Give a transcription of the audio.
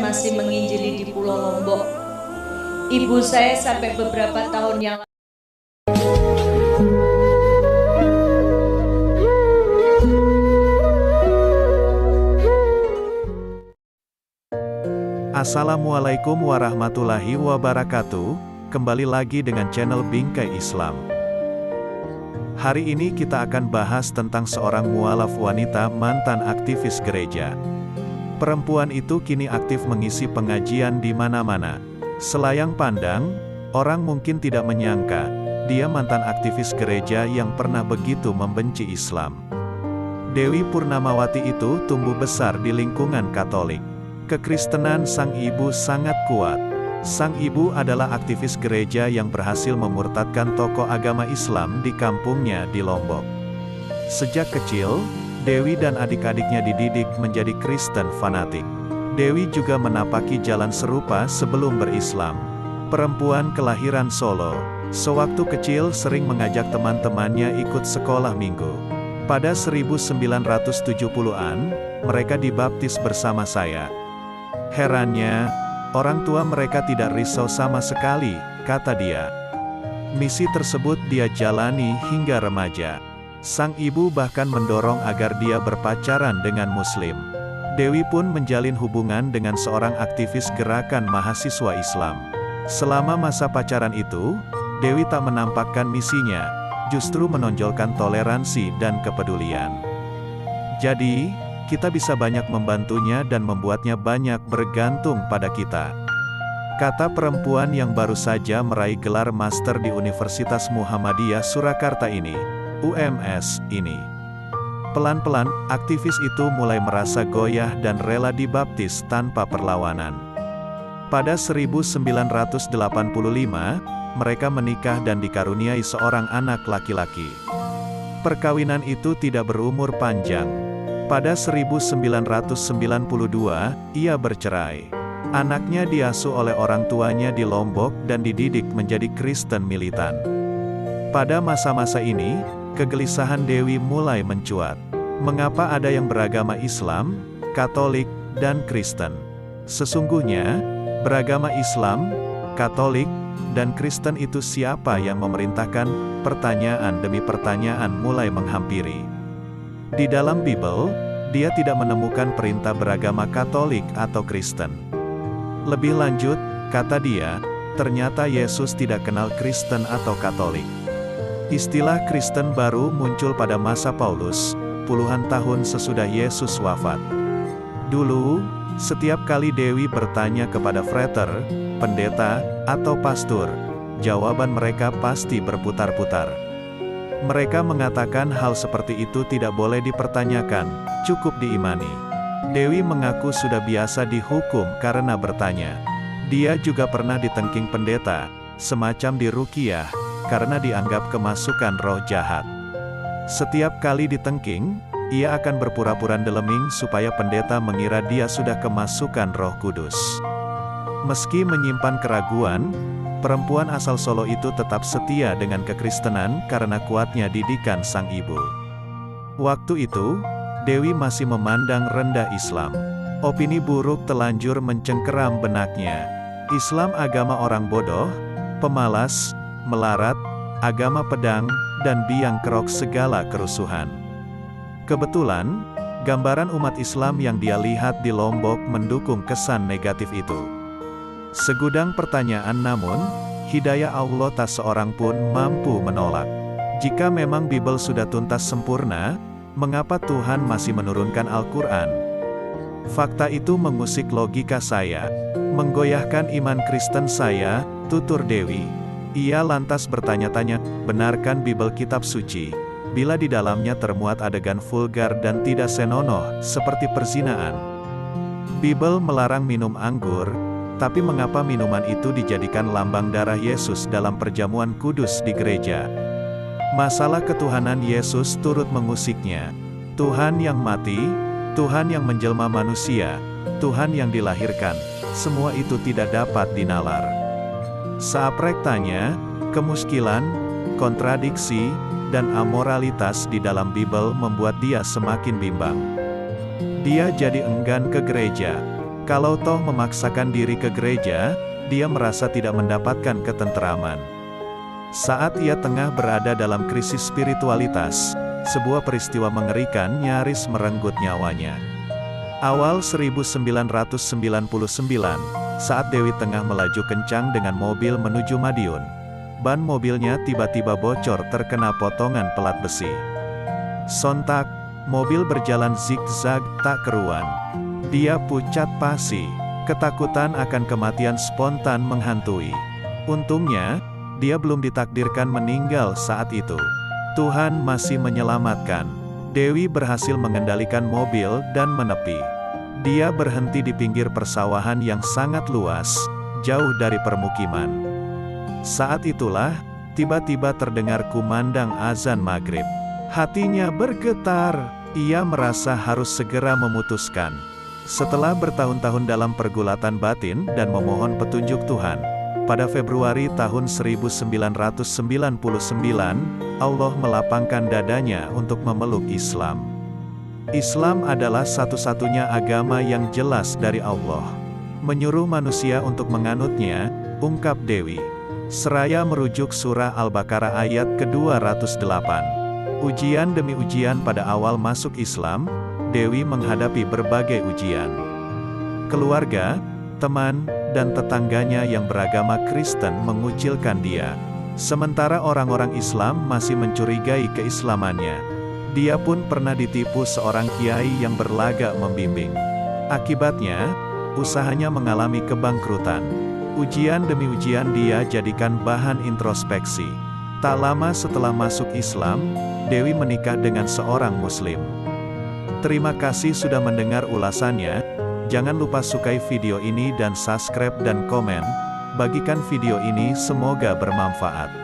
masih menginjili di Pulau Lombok. Ibu saya sampai beberapa tahun yang Assalamualaikum warahmatullahi wabarakatuh. Kembali lagi dengan channel Bingkai Islam. Hari ini kita akan bahas tentang seorang mualaf wanita mantan aktivis gereja. Perempuan itu kini aktif mengisi pengajian di mana-mana. Selayang pandang, orang mungkin tidak menyangka, dia mantan aktivis gereja yang pernah begitu membenci Islam. Dewi Purnamawati itu tumbuh besar di lingkungan Katolik. Kekristenan sang ibu sangat kuat. Sang ibu adalah aktivis gereja yang berhasil memurtadkan tokoh agama Islam di kampungnya di Lombok. Sejak kecil, Dewi dan adik-adiknya dididik menjadi Kristen fanatik. Dewi juga menapaki jalan serupa sebelum berislam. Perempuan kelahiran Solo, sewaktu kecil sering mengajak teman-temannya ikut sekolah minggu. Pada 1970-an, mereka dibaptis bersama saya. Herannya, orang tua mereka tidak risau sama sekali, kata dia. Misi tersebut dia jalani hingga remaja. Sang ibu bahkan mendorong agar dia berpacaran dengan Muslim. Dewi pun menjalin hubungan dengan seorang aktivis gerakan mahasiswa Islam. Selama masa pacaran itu, Dewi tak menampakkan misinya, justru menonjolkan toleransi dan kepedulian. Jadi, kita bisa banyak membantunya dan membuatnya banyak bergantung pada kita. Kata perempuan yang baru saja meraih gelar master di Universitas Muhammadiyah Surakarta ini, UMS, ini. Pelan-pelan, aktivis itu mulai merasa goyah dan rela dibaptis tanpa perlawanan. Pada 1985, mereka menikah dan dikaruniai seorang anak laki-laki. Perkawinan itu tidak berumur panjang. Pada 1992, ia bercerai. Anaknya diasuh oleh orang tuanya di Lombok dan dididik menjadi Kristen militan. Pada masa-masa ini, kegelisahan Dewi mulai mencuat. Mengapa ada yang beragama Islam, Katolik, dan Kristen? Sesungguhnya, beragama Islam, Katolik, dan Kristen itu siapa yang memerintahkan? Pertanyaan demi pertanyaan mulai menghampiri. Di dalam Bible, dia tidak menemukan perintah beragama Katolik atau Kristen. Lebih lanjut, kata dia, ternyata Yesus tidak kenal Kristen atau Katolik. Istilah Kristen baru muncul pada masa Paulus, puluhan tahun sesudah Yesus wafat. Dulu, setiap kali Dewi bertanya kepada frater, pendeta, atau pastor, jawaban mereka pasti berputar-putar. Mereka mengatakan hal seperti itu tidak boleh dipertanyakan, cukup diimani. Dewi mengaku sudah biasa dihukum karena bertanya. Dia juga pernah ditengking pendeta, semacam diruqyah, karena dianggap kemasukan roh jahat. Setiap kali ditengking, ia akan berpura-pura deleming supaya pendeta mengira dia sudah kemasukan Roh Kudus. Meski menyimpan keraguan, perempuan asal Solo itu tetap setia dengan kekristenan karena kuatnya didikan sang ibu. Waktu itu, Dewi masih memandang rendah Islam. Opini buruk telanjur mencengkeram benaknya. Islam agama orang bodoh, pemalas, melarat, agama pedang, dan biang kerok segala kerusuhan. Kebetulan, gambaran umat Islam yang dia lihat di Lombok mendukung kesan negatif itu. Segudang pertanyaan namun, hidayah Allah tak seorang pun mampu menolak. Jika memang Bible sudah tuntas sempurna, mengapa Tuhan masih menurunkan Al-Quran? Fakta itu mengusik logika saya, menggoyahkan iman Kristen saya, tutur Dewi. Ia lantas bertanya-tanya, benarkan Bible kitab suci, bila di dalamnya termuat adegan vulgar dan tidak senonoh, seperti perzinaan? Bible melarang minum anggur, tapi mengapa minuman itu dijadikan lambang darah Yesus dalam perjamuan kudus di gereja? Masalah ketuhanan Yesus turut mengusiknya. Tuhan yang mati, Tuhan yang menjelma manusia, Tuhan yang dilahirkan, semua itu tidak dapat dinalar. Seaprek tanya, kemuskilan, kontradiksi, dan amoralitas di dalam Bible membuat dia semakin bimbang. Dia jadi enggan ke gereja. Kalau toh memaksakan diri ke gereja, dia merasa tidak mendapatkan ketenteraman. Saat ia tengah berada dalam krisis spiritualitas, sebuah peristiwa mengerikan nyaris merenggut nyawanya. Awal 1999, saat Dewi tengah melaju kencang dengan mobil menuju Madiun, ban mobilnya tiba-tiba bocor terkena potongan pelat besi. Sontak, mobil berjalan zigzag tak keruan. Dia pucat pasi, ketakutan akan kematian spontan menghantui. Untungnya, dia belum ditakdirkan meninggal saat itu. Tuhan masih menyelamatkan. Dewi berhasil mengendalikan mobil dan menepi. Dia berhenti di pinggir persawahan yang sangat luas, jauh dari permukiman. Saat itulah, tiba-tiba terdengar kumandang azan maghrib. Hatinya bergetar, ia merasa harus segera memutuskan. Setelah bertahun-tahun dalam pergulatan batin dan memohon petunjuk Tuhan, pada Februari tahun 1999, Allah melapangkan dadanya untuk memeluk Islam. Islam adalah satu-satunya agama yang jelas dari Allah. Menyuruh manusia untuk menganutnya, ungkap Dewi. Seraya merujuk surah Al-Baqarah ayat ke-208. Ujian demi ujian pada awal masuk Islam, Dewi menghadapi berbagai ujian. Keluarga, teman, dan tetangganya yang beragama Kristen mengucilkan dia. Sementara orang-orang Islam masih mencurigai keislamannya. Dia pun pernah ditipu seorang kiai yang berlagak membimbing. Akibatnya, usahanya mengalami kebangkrutan. Ujian demi ujian dia jadikan bahan introspeksi. Tak lama setelah masuk Islam, Dewi menikah dengan seorang Muslim. Terima kasih sudah mendengar ulasannya. Jangan lupa sukai video ini dan subscribe dan komen. Bagikan video ini, semoga bermanfaat.